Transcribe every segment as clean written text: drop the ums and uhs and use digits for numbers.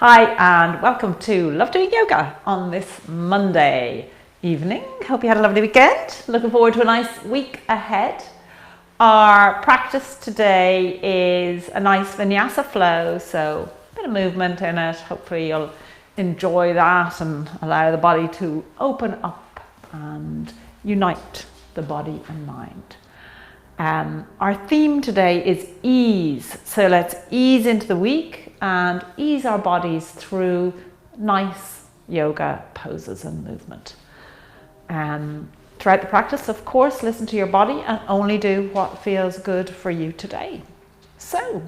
Hi and welcome to Love Doing Yoga on this Monday evening. Hope you had a lovely weekend. Looking forward to a nice week ahead. Our practice today is a nice vinyasa flow, so a bit of movement in it. Hopefully you'll enjoy that and allow the body to open up and unite the body and mind. Our theme today is ease. So let's ease into the week and ease our bodies through nice yoga poses and movement. Throughout the practice, of course, listen to your body and only do what feels good for you today. So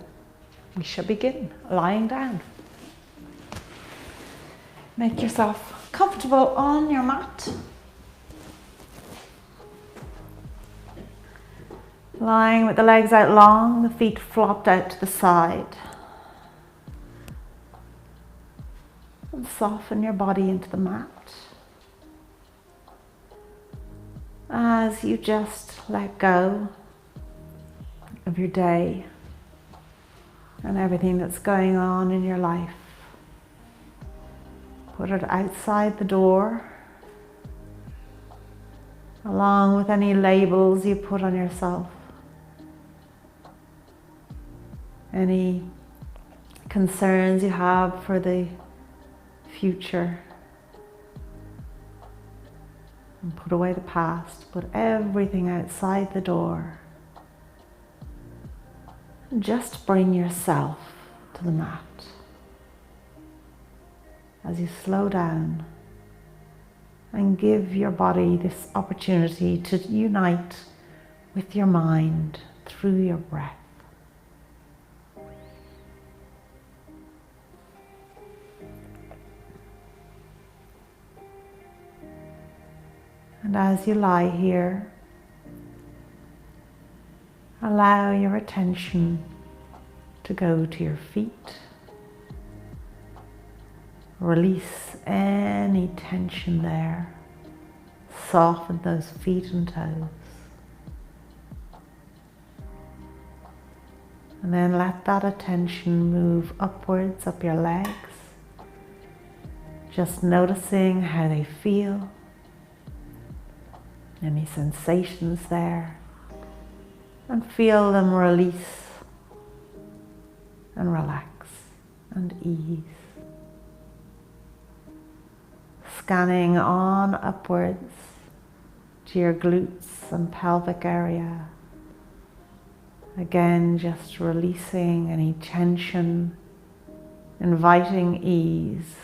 we shall begin lying down. Make yourself comfortable on your mat. Lying with the legs out long, the feet flopped out to the side. And soften your body into the mat as you just let go of your day and everything that's going on in your life. Put it outside the door, along with any labels you put on yourself. Any concerns you have for the future. And put away the past, put everything outside the door. And just bring yourself to the mat. As you slow down and give your body this opportunity to unite with your mind through your breath. And as you lie here, allow your attention to go to your feet. Release any tension there. Soften those feet and toes. And then let that attention move upwards up your legs. Just noticing how they feel. Any sensations there, and feel them release and relax and ease. Scanning on upwards to your glutes and pelvic area. Again, just releasing any tension, inviting ease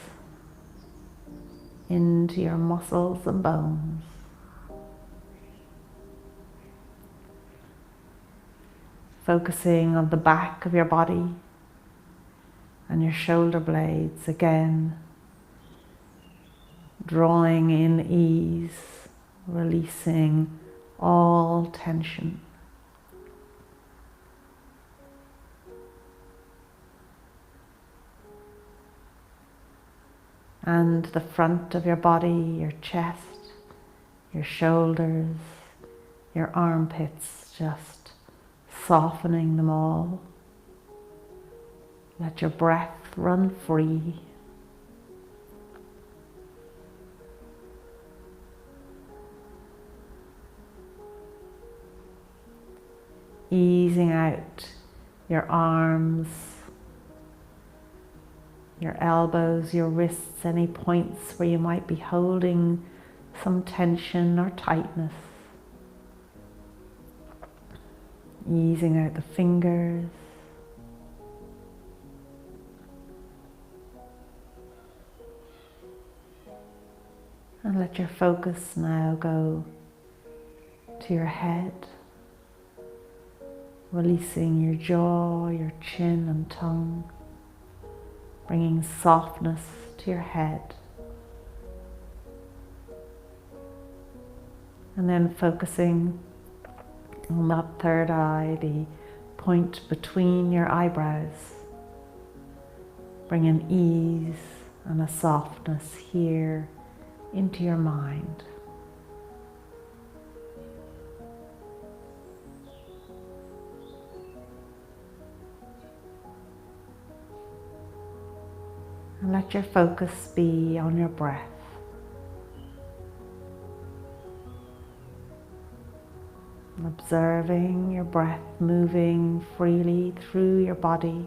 into your muscles and bones. Focusing on the back of your body and your shoulder blades again. Drawing in ease, releasing all tension. And the front of your body, your chest, your shoulders, your armpits, just softening them all. Let your breath run free. Easing out your arms, your elbows, your wrists, any points where you might be holding some tension or tightness. Easing out the fingers. And let your focus now go to your head, releasing your jaw, your chin and tongue, bringing softness to your head. And then focusing on that third eye, the point between your eyebrows. Bring an ease and a softness here into your mind. And let your focus be on your breath. Observing your breath moving freely through your body.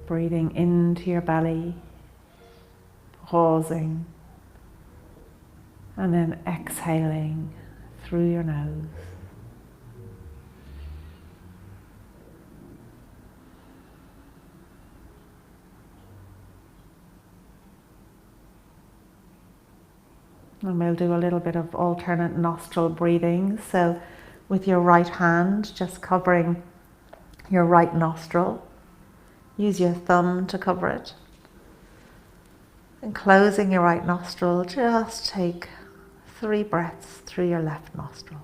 Breathing into your belly, pausing, and then exhaling through your nose. And we'll do a little bit of alternate nostril breathing. So with your right hand, just covering your right nostril. Use your thumb to cover it. And closing your right nostril, just take 3 breaths through your left nostril.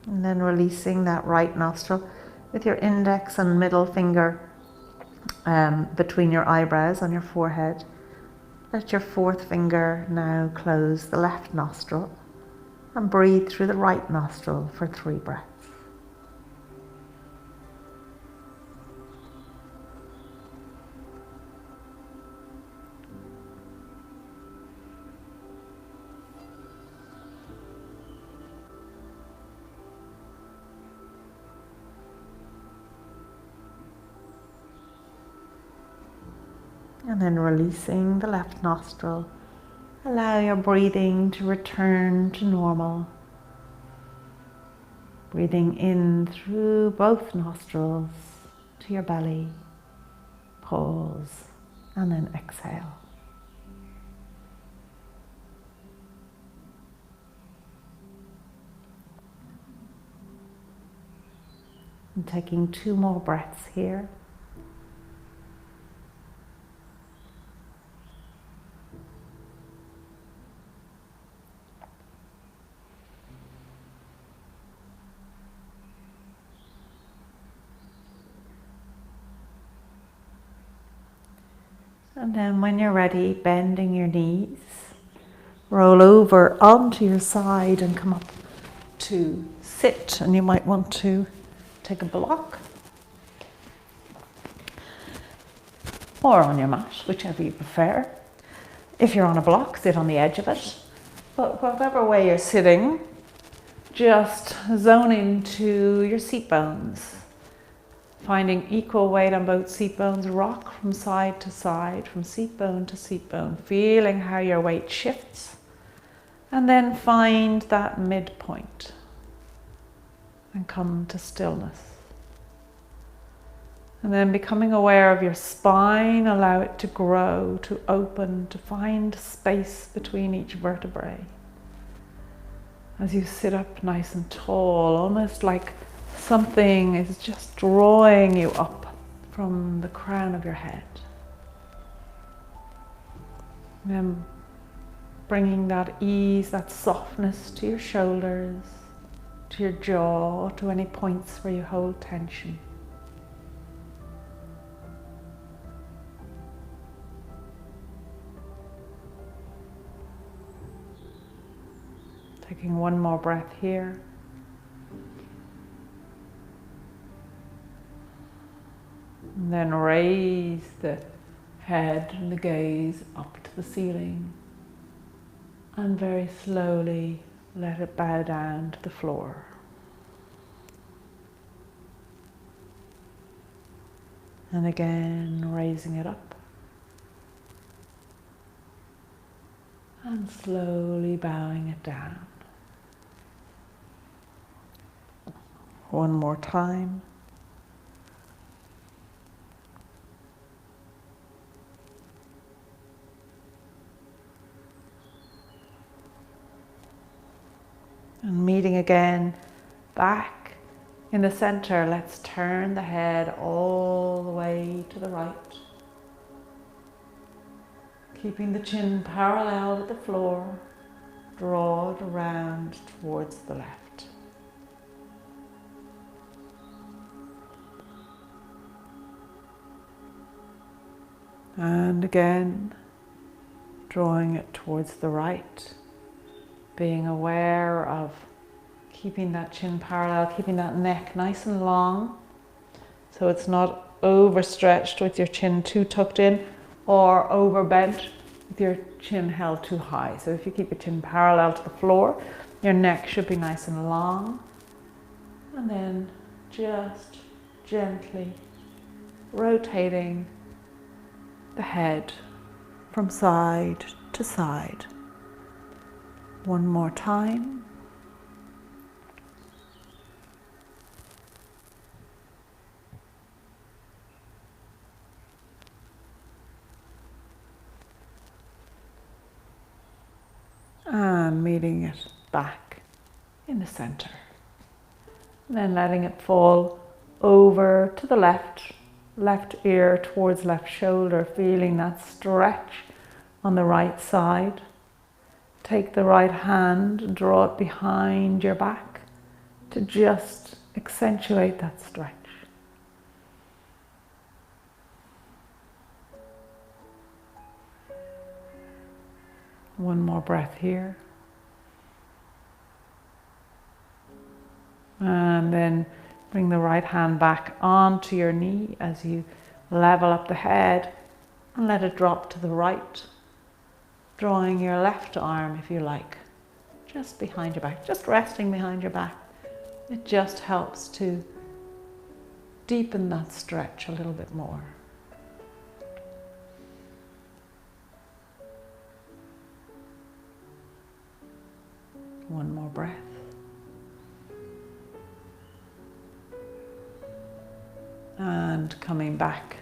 And then releasing that right nostril with your index and middle finger between your eyebrows on your forehead. Let your 4th finger now close the left nostril and breathe through the right nostril for 3 breaths. And then releasing the left nostril. Allow your breathing to return to normal. Breathing in through both nostrils to your belly. Pause and then exhale. And taking 2 more breaths here. And then when you're ready, bending your knees, roll over onto your side and come up to sit. And you might want to take a block or on your mat, whichever you prefer. If you're on a block, sit on the edge of it. But whatever way you're sitting, just zone into your seat bones. Finding equal weight on both seat bones, rock from side to side, from seat bone to seat bone, feeling how your weight shifts. And then find that midpoint and come to stillness. And then becoming aware of your spine, allow it to grow, to open, to find space between each vertebrae. As you sit up nice and tall, almost like something is just drawing you up from the crown of your head. And then bringing that ease, that softness to your shoulders, to your jaw, to any points where you hold tension. Taking 1 more breath here. And then raise the head and the gaze up to the ceiling. And very slowly let it bow down to the floor. And again, raising it up. And slowly bowing it down. 1 more time. And meeting again back in the center, let's turn the head all the way to the right. Keeping the chin parallel with the floor, draw it around towards the left. And again, drawing it towards the right, being aware of keeping that chin parallel, keeping that neck nice and long, so it's not overstretched with your chin too tucked in or overbent with your chin held too high. So if you keep your chin parallel to the floor, your neck should be nice and long. And then just gently rotating the head from side to side. One more time. And meeting it back in the center. And then letting it fall over to the left ear towards left shoulder, feeling that stretch on the right side. Take the right hand, draw it behind your back to just accentuate that stretch. One more breath here. And then bring the right hand back onto your knee as you level up the head and let it drop to the right, drawing your left arm, if you like, just behind your back, just resting behind your back. It just helps to deepen that stretch a little bit more. One more breath. And coming back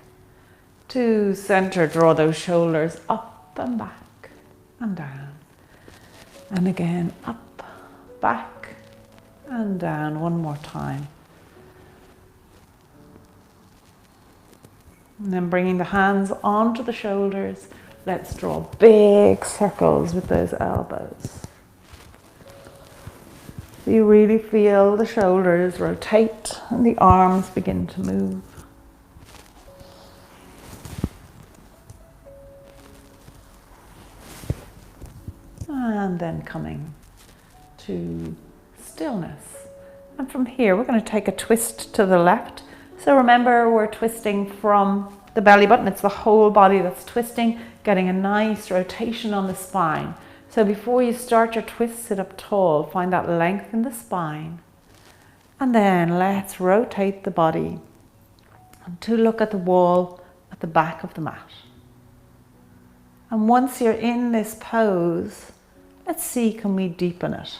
to center, draw those shoulders up and back and down. And again, up, back and down. One more time. And then bringing the hands onto the shoulders, let's draw big circles with those elbows. So you really feel the shoulders rotate and the arms begin to move. And then coming to stillness. And from here, we're going to take a twist to the left. So remember, we're twisting from the belly button. It's the whole body that's twisting, getting a nice rotation on the spine. So before you start your twist, sit up tall, find that length in the spine. And then let's rotate the body to look at the wall at the back of the mat. And once you're in this pose, let's see, can we deepen it?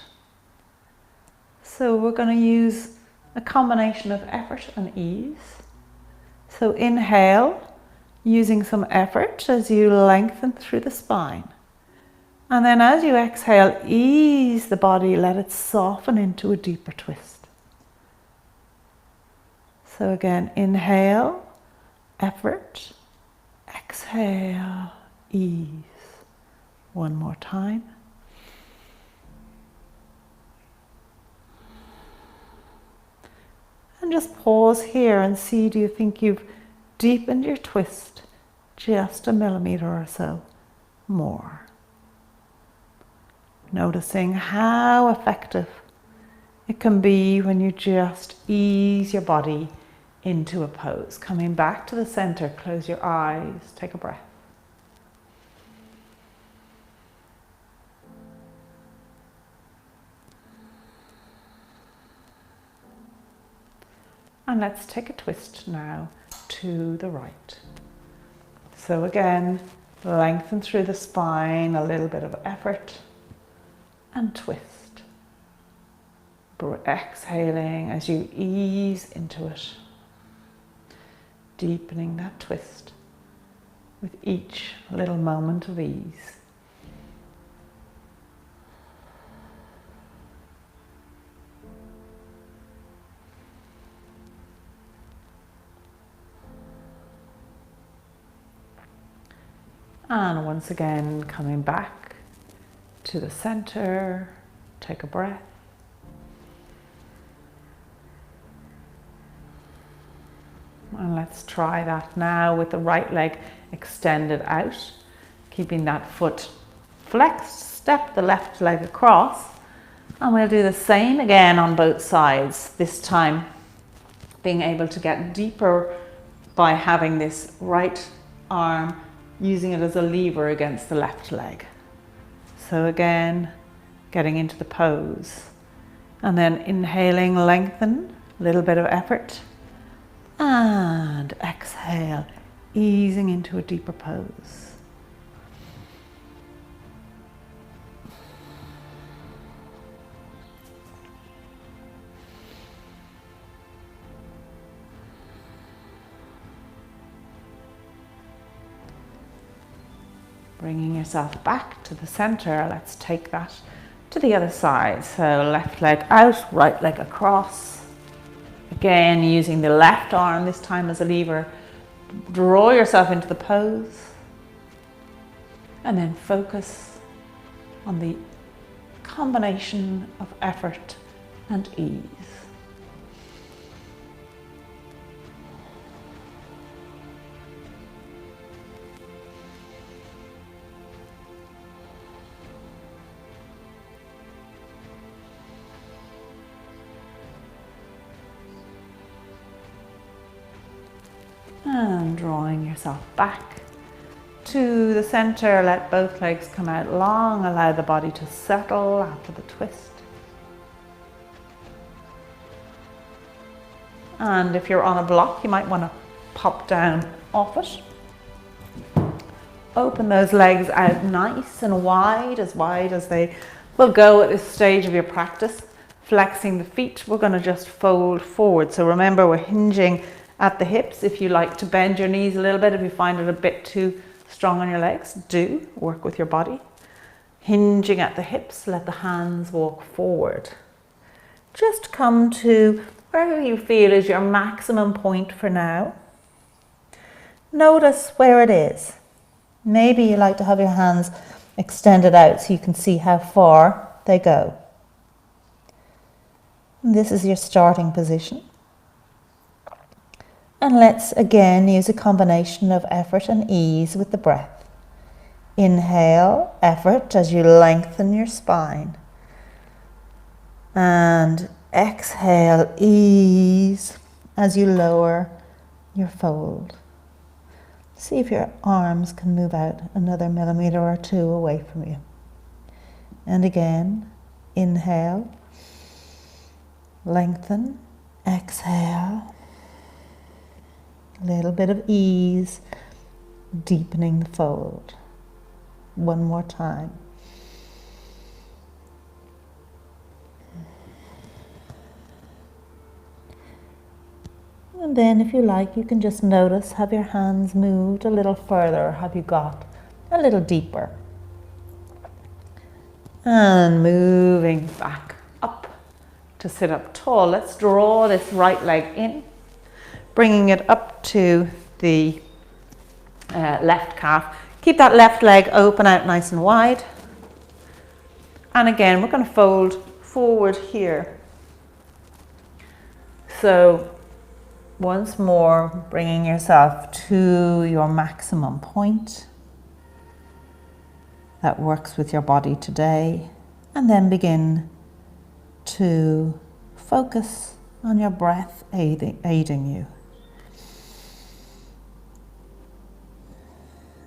So we're going to use a combination of effort and ease. So inhale, using some effort as you lengthen through the spine. And then as you exhale, ease the body, let it soften into a deeper twist. So again, inhale, effort, exhale, ease. One more time. And just pause here and see, do you think you've deepened your twist just a millimeter or so more? Noticing how effective it can be when you just ease your body into a pose. Coming back to the center, close your eyes, take a breath. And let's take a twist now to the right. So again, lengthen through the spine, a little bit of effort, and twist. Exhaling as you ease into it, deepening that twist with each little moment of ease. And once again, coming back to the center, take a breath. And let's try that now with the right leg extended out, keeping that foot flexed. Step the left leg across, and we'll do the same again on both sides, this time being able to get deeper by having this right arm, using it as a lever against the left leg. So again, getting into the pose, and then inhaling, lengthen, a little bit of effort, and exhale, easing into a deeper pose. Bringing yourself back to the center, let's take that to the other side. So left leg out, right leg across. Again, using the left arm this time as a lever. Draw yourself into the pose. And then focus on the combination of effort and ease. And drawing yourself back to the center, let both legs come out long, allow the body to settle after the twist. And if you're on a block, you might want to pop down off it. Open those legs out nice and wide as they will go at this stage of your practice. Flexing the feet, we're going to just fold forward. So remember, we're hinging at the hips. If you like to bend your knees a little bit, if you find it a bit too strong on your legs, do work with your body. Hinging at the hips, let the hands walk forward. Just come to wherever you feel is your maximum point for now. Notice where it is. Maybe you like to have your hands extended out so you can see how far they go. And this is your starting position. And let's again use a combination of effort and ease with the breath. Inhale, effort as you lengthen your spine. And exhale, ease as you lower your fold. See if your arms can move out another millimeter or two away from you. And again, inhale, lengthen, exhale. A little bit of ease, deepening the fold. One more time. And then if you like, you can just notice, have your hands moved a little further? Have you got a little deeper? And moving back up to sit up tall. Let's draw this right leg in, bringing it up to the left calf. Keep that left leg open out nice and wide. And again, we're going to fold forward here. So once more, bringing yourself to your maximum point that works with your body today. And then begin to focus on your breath aiding you.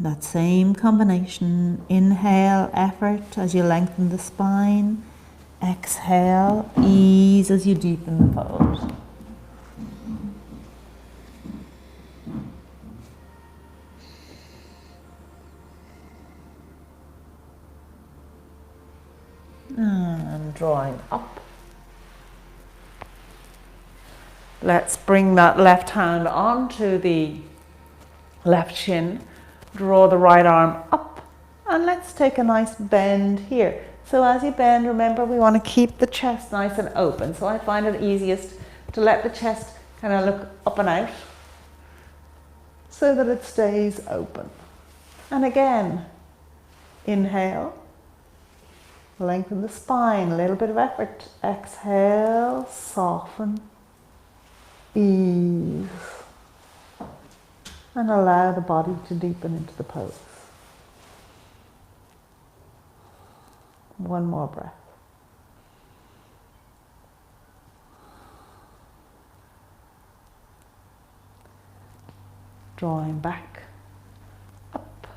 That same combination, inhale, effort as you lengthen the spine, exhale, ease as you deepen the fold. And drawing up. Let's bring that left hand onto the left shin. Draw the right arm up, and let's take a nice bend here. So as you bend, remember we want to keep the chest nice and open. So I find it easiest to let the chest kind of look up and out so that it stays open. And again, inhale, lengthen the spine, a little bit of effort. Exhale, soften, ease, and allow the body to deepen into the pose. One more breath. Drawing back, up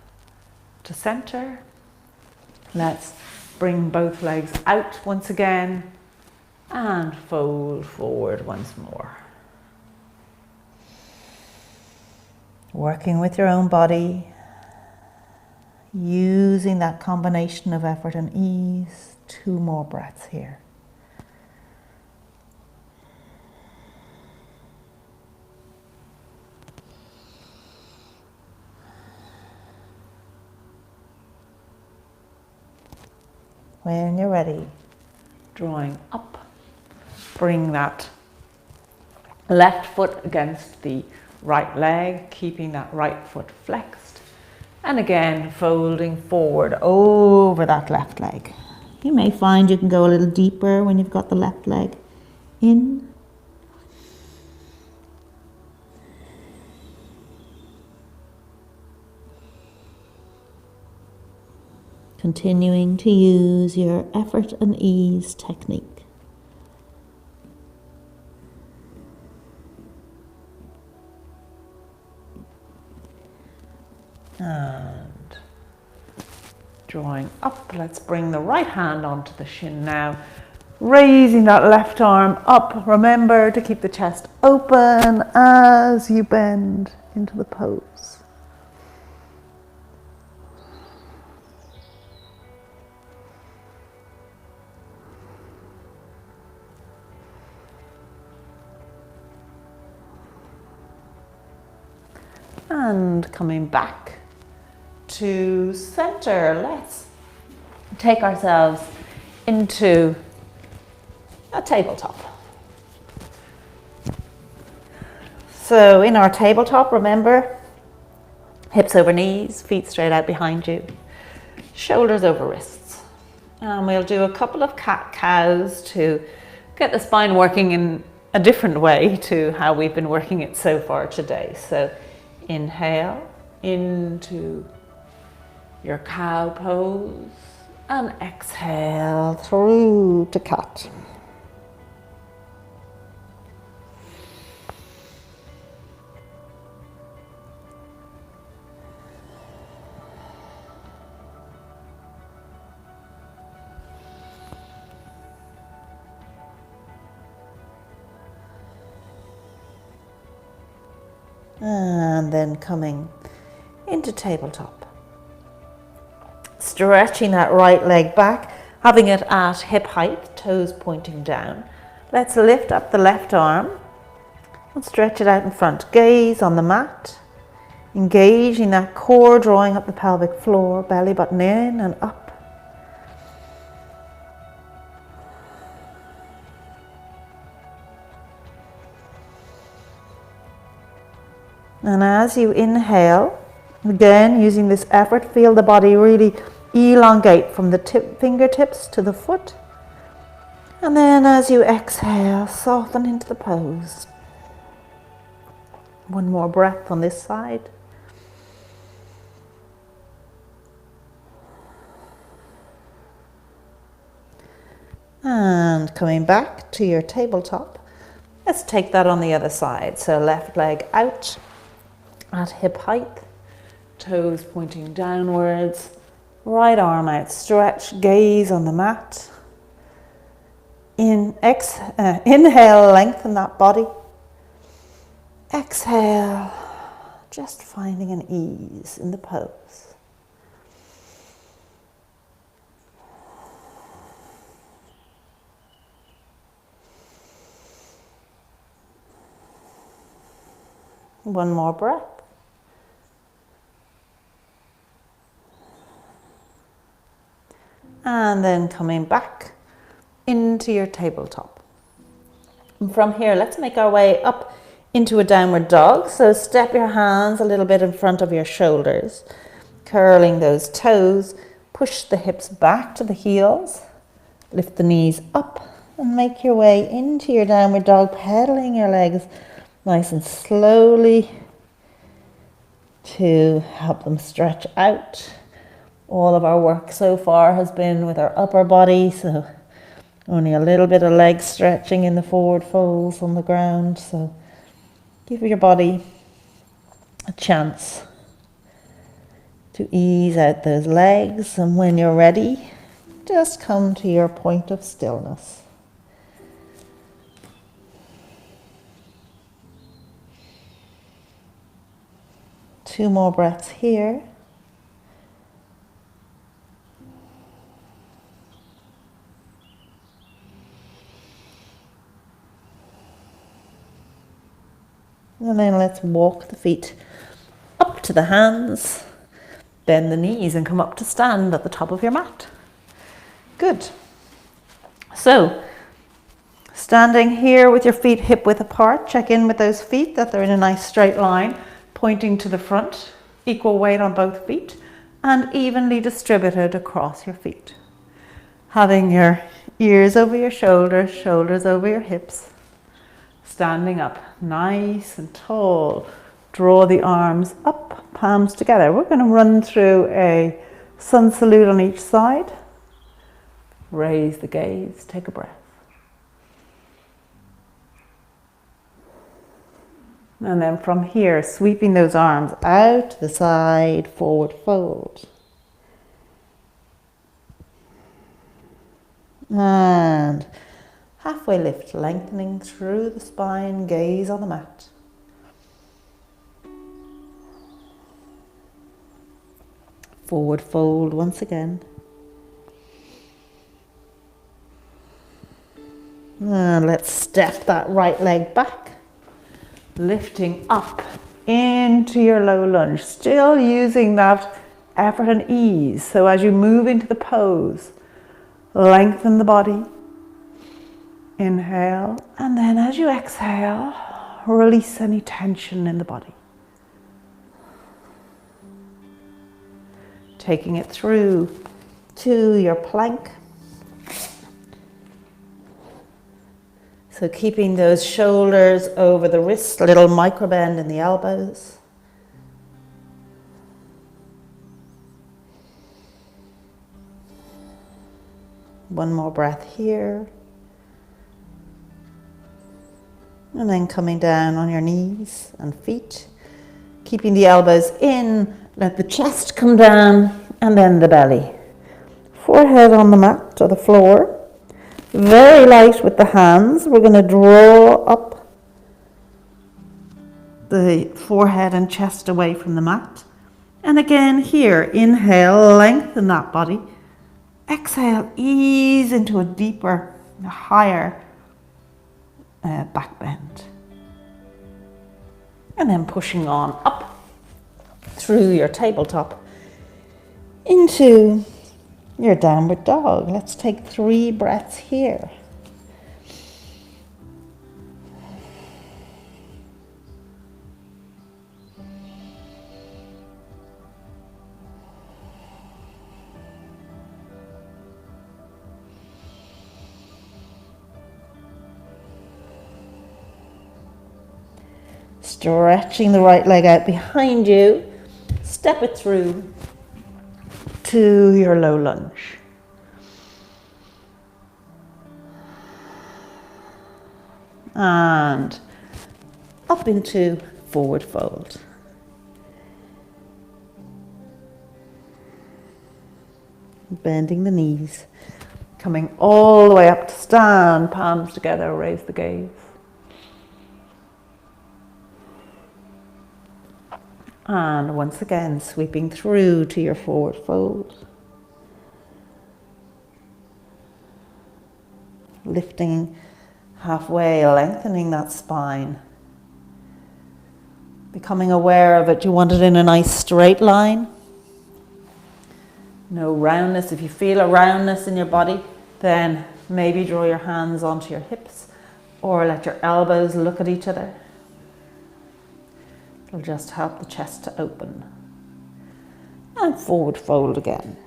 to center. Let's bring both legs out once again and fold forward once more. Working with your own body, using that combination of effort and ease. 2 more breaths here. When you're ready, drawing up, bring that left foot against the right leg, keeping that right foot flexed. And again, folding forward over that left leg. You may find you can go a little deeper when you've got the left leg in. Continuing to use your effort and ease technique. And drawing up, let's bring the right hand onto the shin now. Raising that left arm up. Remember to keep the chest open as you bend into the pose. And coming back to center, let's take ourselves into a tabletop. So in our tabletop, remember, hips over knees, feet straight out behind you, shoulders over wrists. And we'll do a couple of cat-cows to get the spine working in a different way to how we've been working it so far today. So inhale into your cow pose and exhale through to cat. And then coming into tabletop. Stretching that right leg back, having it at hip height, toes pointing down. Let's lift up the left arm and stretch it out in front. Gaze on the mat, engaging that core, drawing up the pelvic floor, belly button in and up. And as you inhale, again using this effort, feel the body really elongate from the fingertips to the foot. And then as you exhale, soften into the pose. One more breath on this side. And coming back to your tabletop, let's take that on the other side. So left leg out at hip height, toes pointing downwards, right arm out, stretch, gaze on the mat. Inhale, lengthen that body. Exhale, just finding an ease in the pose. One more breath. And then coming back into your tabletop. And from here, let's make our way up into a downward dog. So step your hands a little bit in front of your shoulders. Curling those toes, push the hips back to the heels, lift the knees up and make your way into your downward dog, pedaling your legs nice and slowly to help them stretch out. All of our work so far has been with our upper body, so only a little bit of leg stretching in the forward folds on the ground. So give your body a chance to ease out those legs, and when you're ready, just come to your point of stillness. Two more breaths here. And then let's walk the feet up to the hands, bend the knees and come up to stand at the top of your mat. Good. So, standing here with your feet hip width apart, check in with those feet that they're in a nice straight line, pointing to the front, equal weight on both feet, and evenly distributed across your feet. Having your ears over your shoulders, shoulders over your hips. Standing up nice and tall. Draw the arms up, palms together. We're going to run through a sun salute on each side. Raise the gaze, take a breath. And then from here, sweeping those arms out to the side, forward fold. And halfway lift, lengthening through the spine, gaze on the mat. Forward fold once again. And let's step that right leg back, lifting up into your low lunge, still using that effort and ease. So as you move into the pose, lengthen the body. Inhale, and then as you exhale, release any tension in the body. Taking it through to your plank. So keeping those shoulders over the wrists, a little micro bend in the elbows. One more breath here. And then coming down on your knees and feet. Keeping the elbows in, let the chest come down, and then the belly. Forehead on the mat or the floor. Very light with the hands. We're going to draw up the forehead and chest away from the mat. And again here, inhale, lengthen that body. Exhale, ease into a deeper, higher back bend. And then pushing on up through your tabletop into your downward dog. Let's take 3 breaths here. Stretching the right leg out behind you. Step it through to your low lunge. And up into forward fold. Bending the knees. Coming all the way up to stand, palms together, raise the gaze. And once again, sweeping through to your forward fold. Lifting halfway, lengthening that spine. Becoming aware of it. You want it in a nice straight line. No roundness. If you feel a roundness in your body, then maybe draw your hands onto your hips or let your elbows look at each other. It'll just help the chest to open. and forward fold again.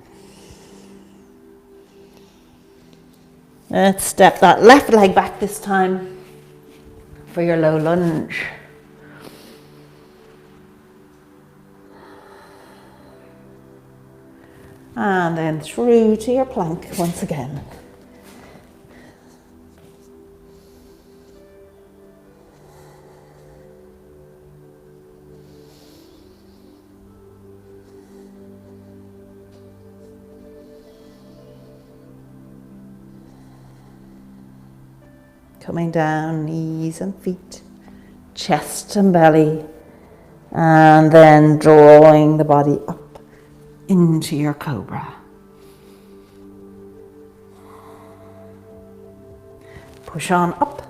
Let's step that left leg back this time for your low lunge. And then through to your plank once again. Coming down, knees and feet, chest and belly, and then drawing the body up into your cobra. Push on up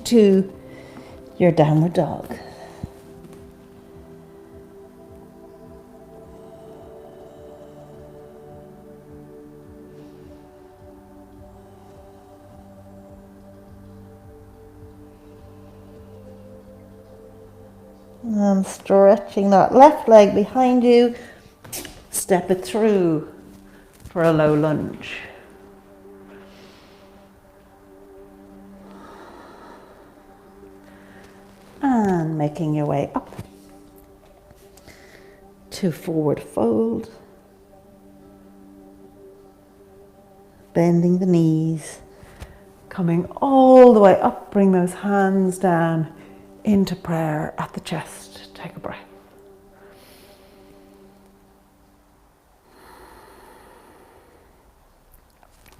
to your downward dog. And stretching that left leg behind you, step it through for a low lunge. And making your way up to forward fold. Bending the knees, coming all the way up, bring those hands down into prayer at the chest. Take a breath.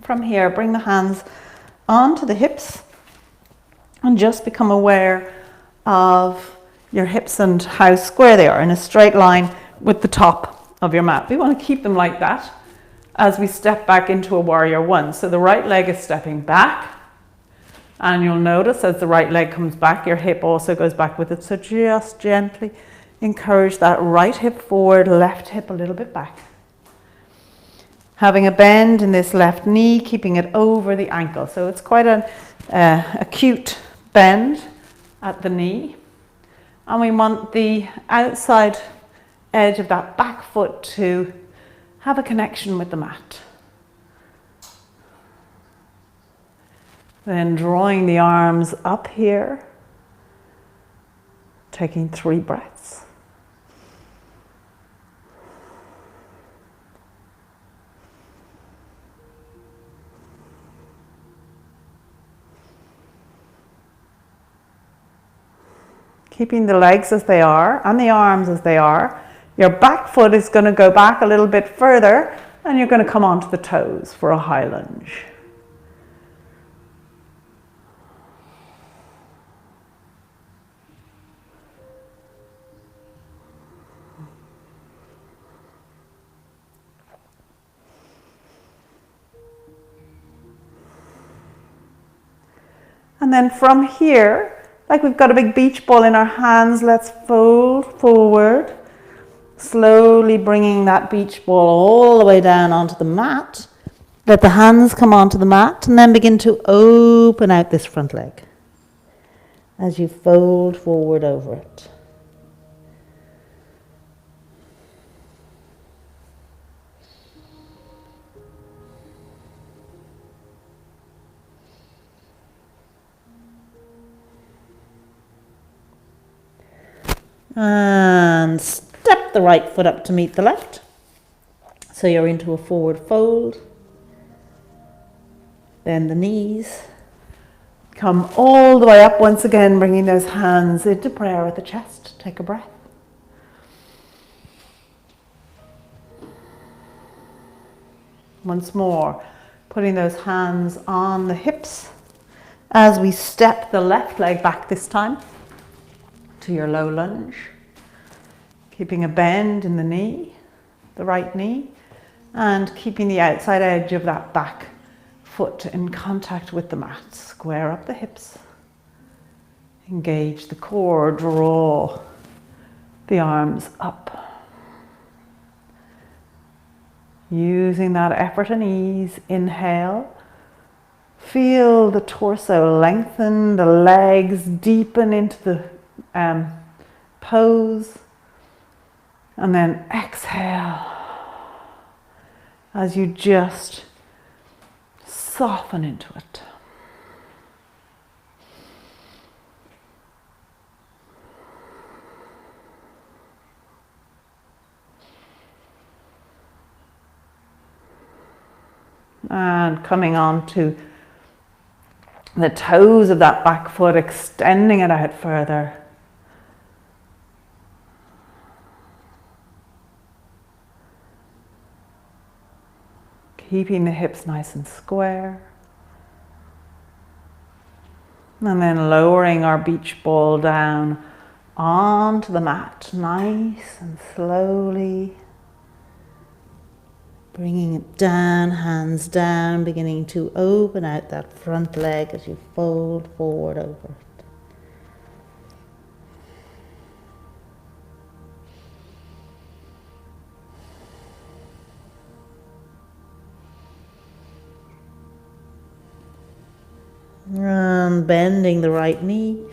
From here, bring the hands onto the hips and just become aware of your hips and how square they are in a straight line with the top of your mat. We want to keep them like that as we step back into a warrior one. So the right leg is stepping back, and you'll notice as the right leg comes back, your hip also goes back with it. So just gently encourage that right hip forward, left hip a little bit back. Having a bend in this left knee, keeping it over the ankle. So it's quite an acute bend at the knee. And we want the outside edge of that back foot to have a connection with the mat. Then drawing the arms up here, taking 3 breaths. Keeping the legs as they are and the arms as they are. Your back foot is going to go back a little bit further, and you're going to come onto the toes for a high lunge. And then from here, like we've got a big beach ball in our hands, let's fold forward, slowly bringing that beach ball all the way down onto the mat. Let the hands come onto the mat, and then begin to open out this front leg as you fold forward over it. And step the right foot up to meet the left. So you're into a forward fold. Bend the knees. Come all the way up once again, bringing those hands into prayer at the chest. Take a breath. Once more, putting those hands on the hips as we step the left leg back this time to your low lunge, keeping a bend in the knee, the right knee, and keeping the outside edge of that back foot in contact with the mat. Square up the hips, engage the core, draw the arms up. Using that effort and ease, inhale. Feel the torso lengthen, the legs deepen into the pose. And then exhale as you just soften into it. And coming on to the toes of that back foot, extending it out further. Keeping the hips nice and square. And then lowering our beach ball down onto the mat, nice and slowly. Bringing it down, hands down, beginning to open out that front leg as you fold forward over it. And bending the right knee,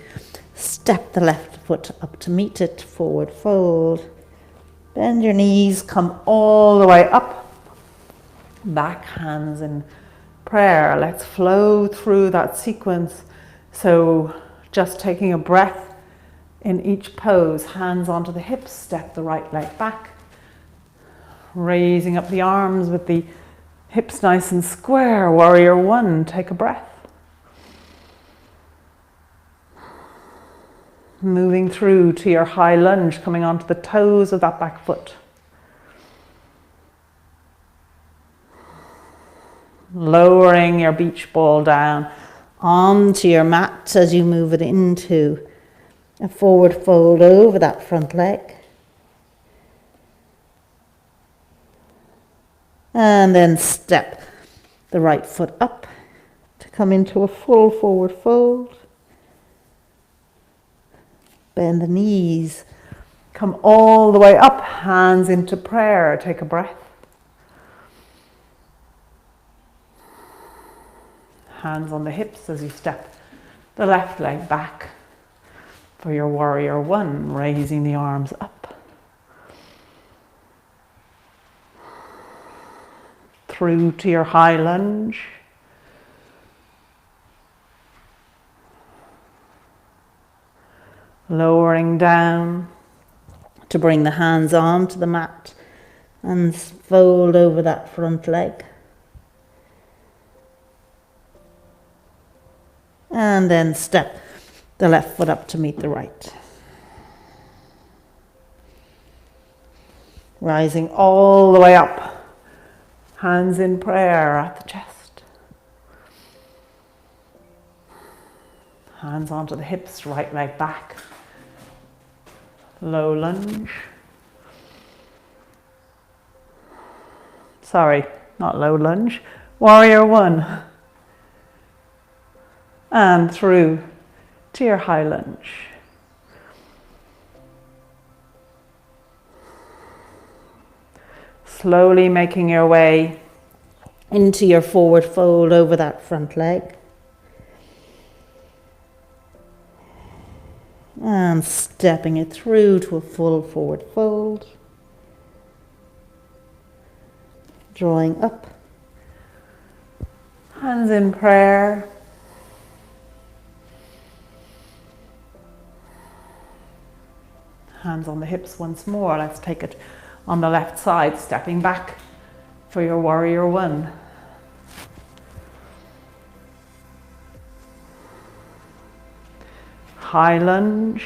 step the left foot up to meet it, forward fold. Bend your knees, come all the way up. Back, hands in prayer. Let's flow through that sequence. So just taking a breath in each pose, hands onto the hips, step the right leg back. Raising up the arms with the hips nice and square. Warrior one, take a breath. Moving through to your high lunge, coming onto the toes of that back foot. Lowering your beach ball down onto your mat as you move it into a forward fold over that front leg. And then step the right foot up to come into a full forward fold. Bend the knees, come all the way up, hands into prayer, take a breath. Hands on the hips as you step the left leg back for your warrior one, raising the arms up. Through to your high lunge. Lowering down to bring the hands onto the mat and fold over that front leg. And then step the left foot up to meet the right. Rising all the way up, hands in prayer at the chest. Hands onto the hips, right leg back. Low lunge. Sorry, not low lunge. Warrior one. And through to your high lunge. Slowly making your way into your forward fold over that front leg. And stepping it through to a full forward fold. Drawing up. Hands in prayer. Hands on the hips once more. Let's take it on the left side, stepping back for your warrior one. High lunge.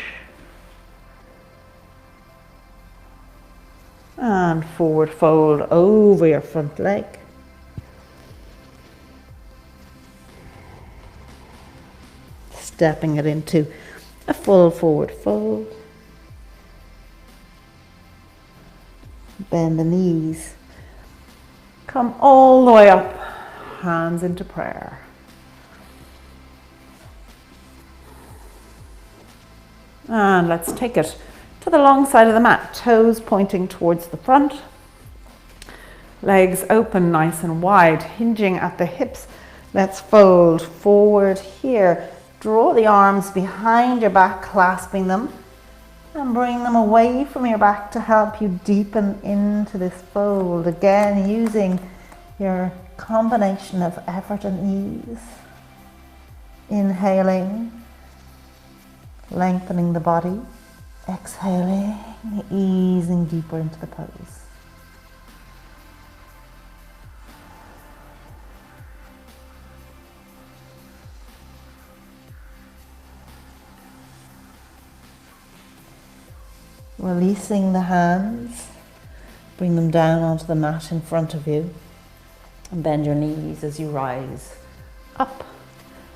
And forward fold over your front leg. Stepping it into a full forward fold. Bend the knees. Come all the way up, hands into prayer. And let's take it to the long side of the mat, toes pointing towards the front. Legs open nice and wide, hinging at the hips. Let's fold forward here. Draw the arms behind your back, clasping them. And bring them away from your back to help you deepen into this fold. Again, using your combination of effort and ease. Inhaling, lengthening the body. Exhaling, easing deeper into the pose. Releasing the hands, bring them down onto the mat in front of you and bend your knees as you rise up.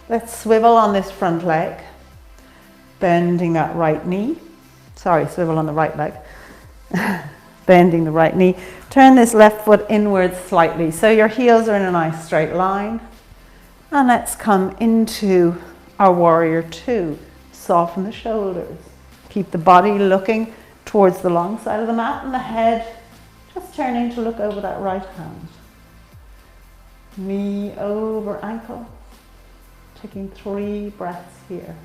Let's swivel on this front leg, bending that right knee. Sorry, swivel on the right leg. Bending the right knee. Turn this left foot inwards slightly so your heels are in a nice straight line. And let's come into our warrior two. Soften the shoulders. Keep the body looking towards the long side of the mat and the head just turning to look over that right hand. Knee over ankle. Taking 3 breaths here.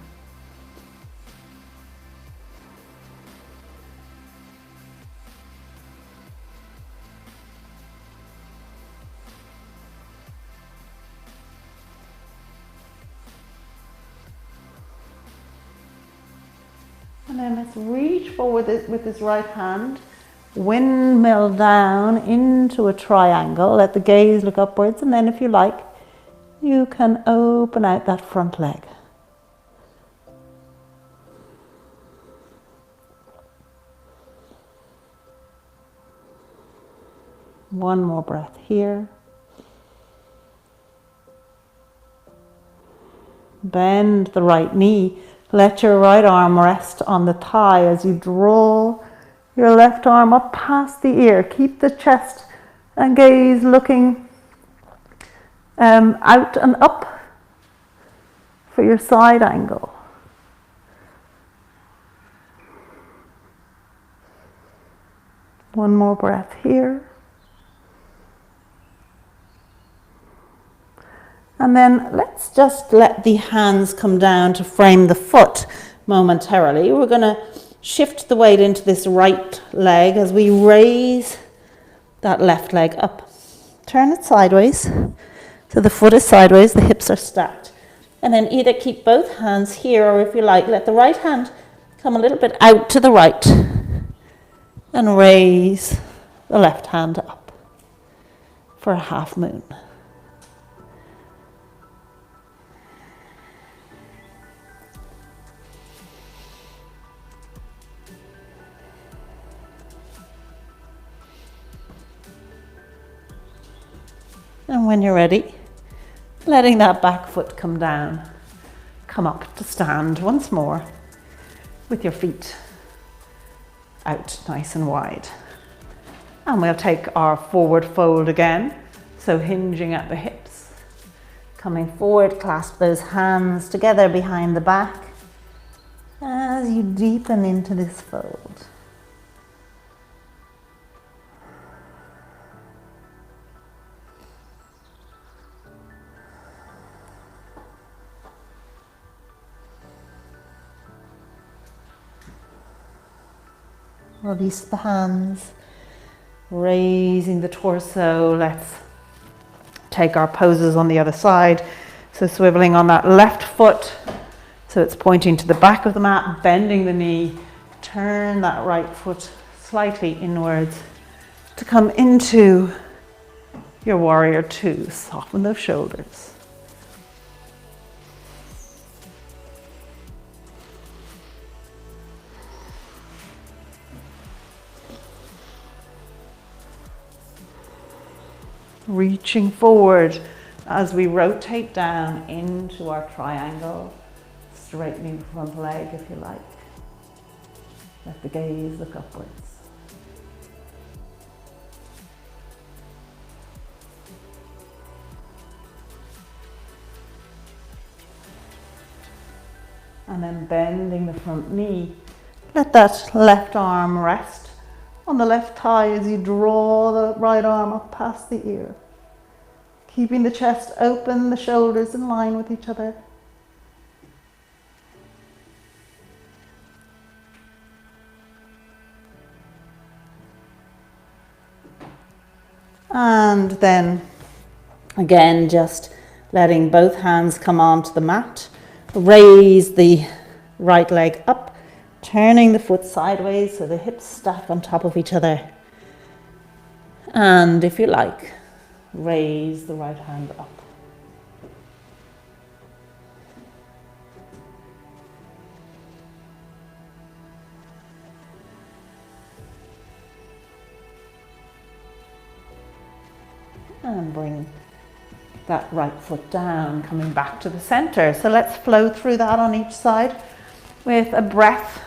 And then let's reach forward with this right hand, windmill down into a triangle. Let the gaze look upwards, and then if you like, you can open out that front leg. One more breath here. Bend the right knee. Let your right arm rest on the thigh as you draw your left arm up past the ear. Keep the chest and gaze looking out and up for your side angle. One more breath here. And then let's just let the hands come down to frame the foot momentarily. We're going to shift the weight into this right leg as we raise that left leg up. Turn it sideways. So the foot is sideways, the hips are stacked. And then either keep both hands here, or if you like, let the right hand come a little bit out to the right and raise the left hand up for a half moon. And when you're ready, letting that back foot come down, come up to stand once more with your feet out nice and wide. And we'll take our forward fold again, so hinging at the hips. Coming forward, clasp those hands together behind the back as you deepen into this fold. Release the hands, raising the torso. Let's take our poses on the other side. So swiveling on that left foot, so it's pointing to the back of the mat, bending the knee. Turn that right foot slightly inwards to come into your warrior two. Soften those shoulders. Reaching forward as we rotate down into our triangle, straightening the front leg if you like. Let the gaze look upwards. And then bending the front knee. Let that left arm rest on the left thigh as you draw the right arm up past the ear. Keeping the chest open, the shoulders in line with each other. And then again, just letting both hands come onto the mat. Raise the right leg up, turning the foot sideways so the hips stack on top of each other. And if you like, raise the right hand up. And bring that right foot down, coming back to the center. So let's flow through that on each side with a breath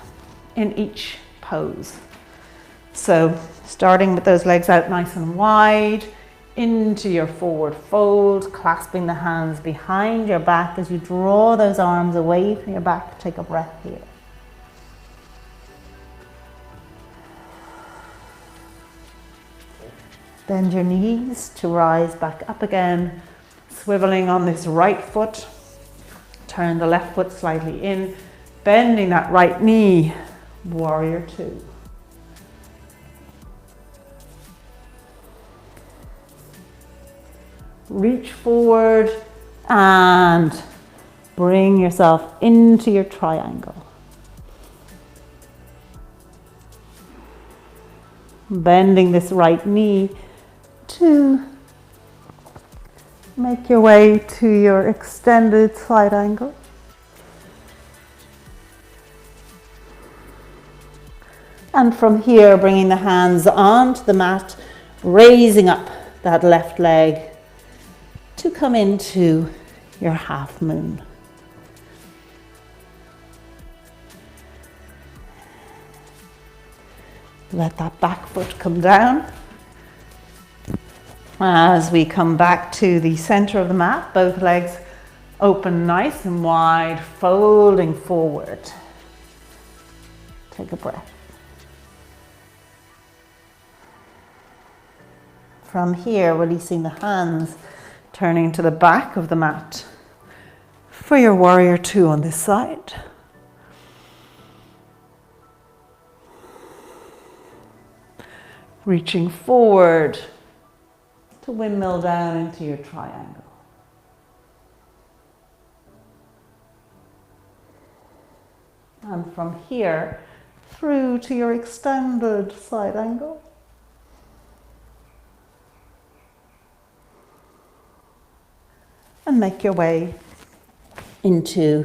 in each pose. So starting with those legs out nice and wide, into your forward fold, clasping the hands behind your back as you draw those arms away from your back. Take a breath here. Bend your knees to rise back up again, swiveling on this right foot. Turn the left foot slightly in, bending that right knee. Warrior two. Reach forward and bring yourself into your triangle. Bending this right knee to make your way to your extended side angle. And from here, bringing the hands onto the mat, raising up that left leg to come into your half moon. Let that back foot come down. As we come back to the center of the mat, both legs open nice and wide, folding forward. Take a breath. From here, releasing the hands, turning to the back of the mat for your warrior two on this side. Reaching forward to windmill down into your triangle. And from here, through to your extended side angle. And make your way into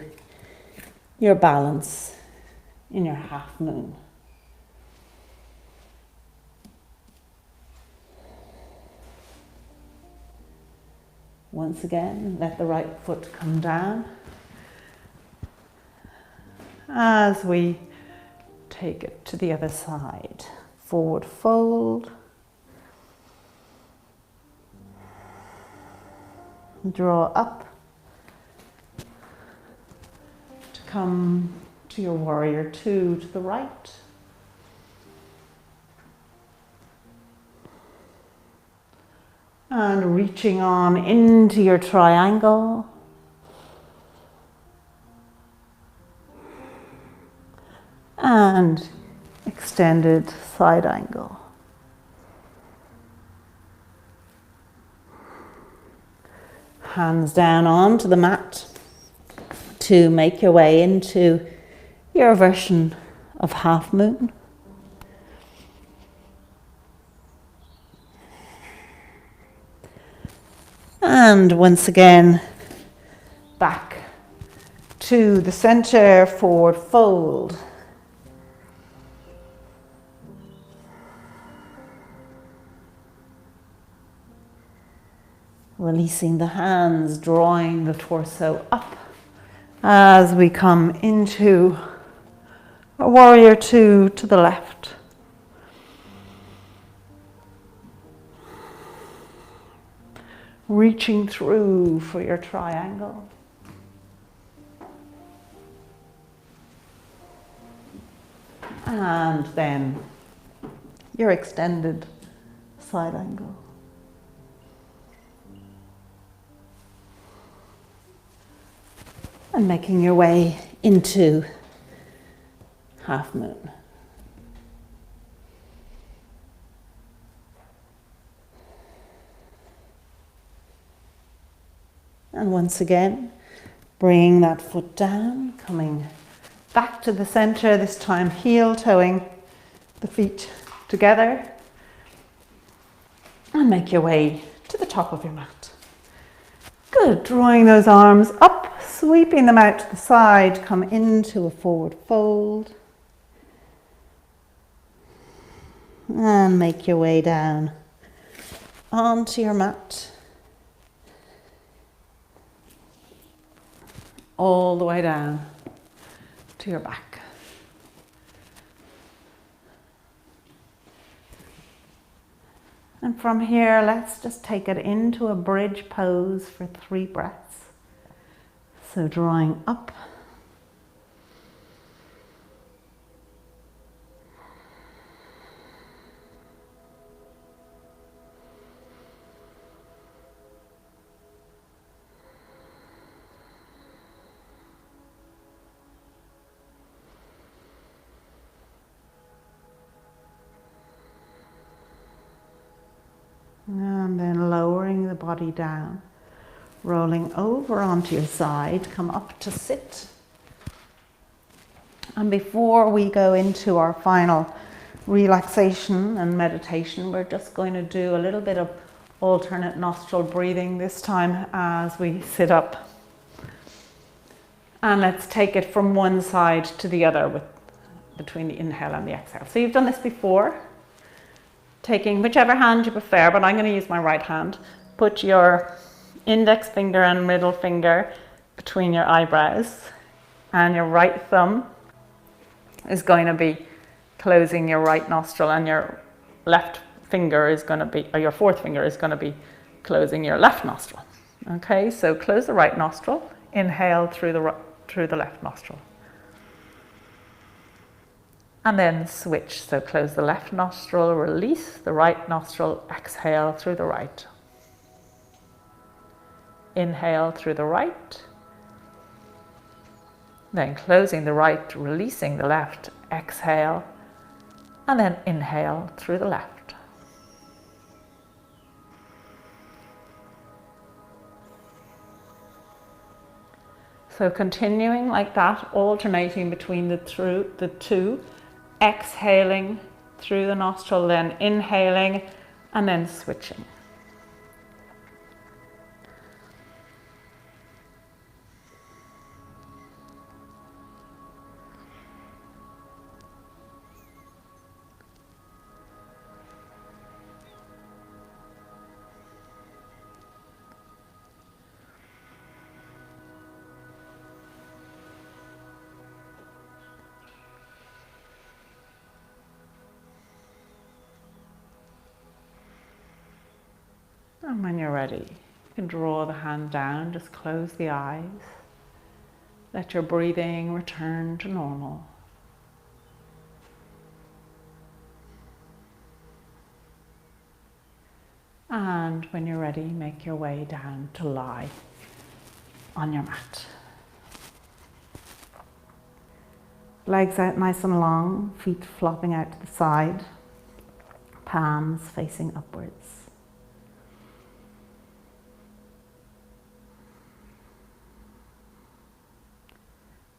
your balance in your half moon. Once again, let the right foot come down as we take it to the other side. Forward fold. Draw up to come to your warrior two to the right. And reaching on into your triangle. And extended side angle. Hands down onto the mat to make your way into your version of half moon. And once again, back to the center, forward fold. Releasing the hands, drawing the torso up as we come into a warrior two to the left. Reaching through for your triangle. And then your extended side angle. And making your way into half moon. And once again, bring that foot down, coming back to the center, this time heel toeing the feet together. And make your way to the top of your mat. Good, drawing those arms up, sweeping them out to the side, come into a forward fold. And make your way down onto your mat. All the way down to your back. And from here, let's just take it into a bridge pose for 3 breaths. So drawing up. And then lowering the body down, rolling over onto your side, come up to sit. And before we go into our final relaxation and meditation, we're just going to do a little bit of alternate nostril breathing this time as we sit up. And let's take it from one side to the other between the inhale and the exhale. So you've done this before. Taking whichever hand you prefer, but I'm going to use my right hand. Put your index finger and middle finger between your eyebrows, and your right thumb is going to be closing your right nostril, and your left finger is going to be, or your fourth finger is going to be closing your left nostril. Okay, so close the right nostril, inhale through the left nostril. And then switch, so close the left nostril, release the right nostril, exhale through the right. Inhale through the right. Then closing the right, releasing the left, exhale. And then inhale through the left. So continuing like that, alternating between the two. Exhaling through the nostril, then inhaling, and then switching. And when you're ready, you can draw the hand down, just close the eyes. Let your breathing return to normal. And when you're ready, make your way down to lie on your mat. Legs out nice and long, feet flopping out to the side, palms facing upwards.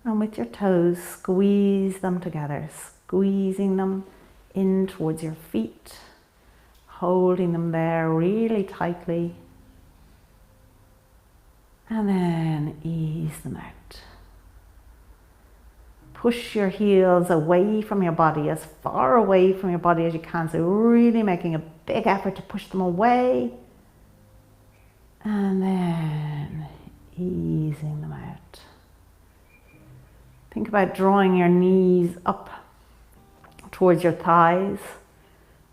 And with your toes, squeeze them together, squeezing them in towards your feet, holding them there really tightly, and then ease them out. Push your heels away from your body, as far away from your body as you can, so really making a big effort to push them away, and then easing them out. Think about drawing your knees up towards your thighs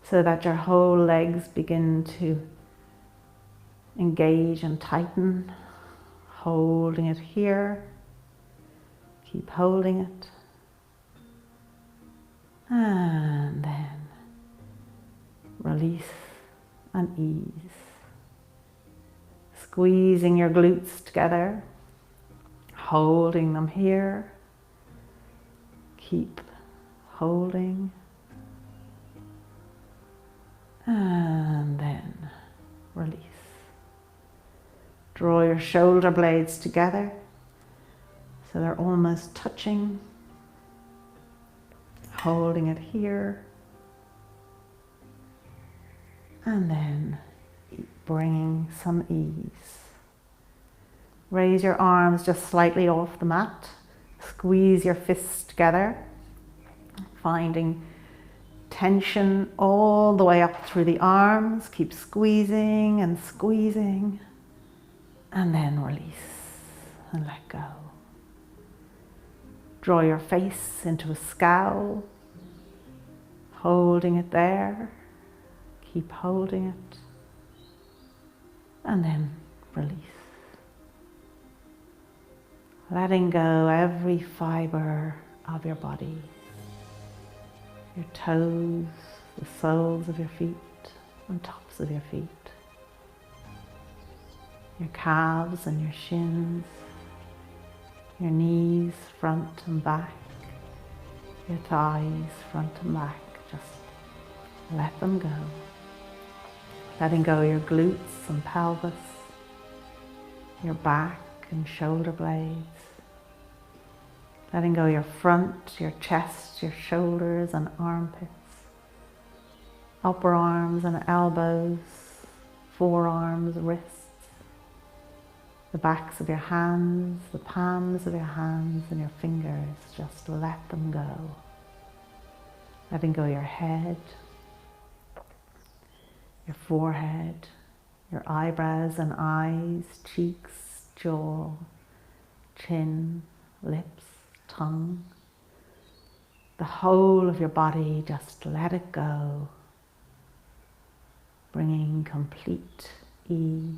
so that your whole legs begin to engage and tighten. Holding it here. Keep holding it. And then release and ease. Squeezing your glutes together. Holding them here. Keep holding, and then release. Draw your shoulder blades together so they're almost touching. Holding it here. And then bringing some ease. Raise your arms just slightly off the mat. Squeeze your fists together, finding tension all the way up through the arms. Keep squeezing and squeezing, and then release and let go. Draw your face into a scowl, holding it there. Keep holding it, and then release. Letting go every fiber of your body, your toes, the soles of your feet, and tops of your feet, your calves and your shins, your knees front and back, your thighs front and back. Just let them go. Letting go your glutes and pelvis, your back and shoulder blades. Letting go your front, your chest, your shoulders and armpits, upper arms and elbows, forearms, wrists, the backs of your hands, the palms of your hands and your fingers. Just let them go. Letting go your head, your forehead, your eyebrows and eyes, cheeks, jaw, chin, lips, tongue, the whole of your body. Just let it go, bringing complete ease.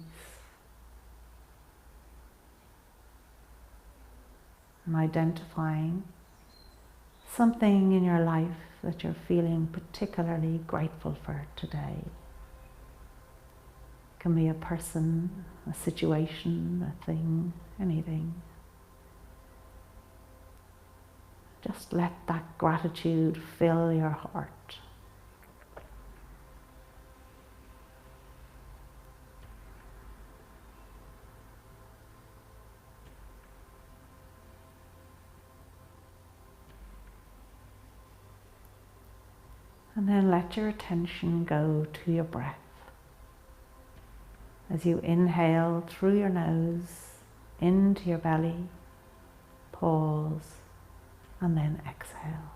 And identifying something in your life that you're feeling particularly grateful for today. It can be a person, a situation, a thing, anything. Just let that gratitude fill your heart. And then let your attention go to your breath. As you inhale through your nose into your belly, pause, and then exhale.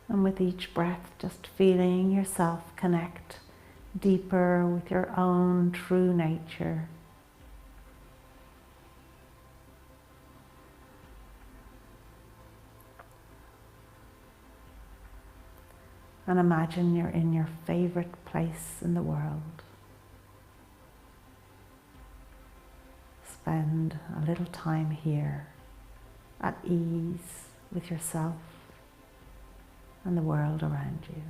And with each breath, just feeling yourself connect deeper with your own true nature. And imagine you're in your favorite place in the world. Spend a little time here at ease with yourself and the world around you.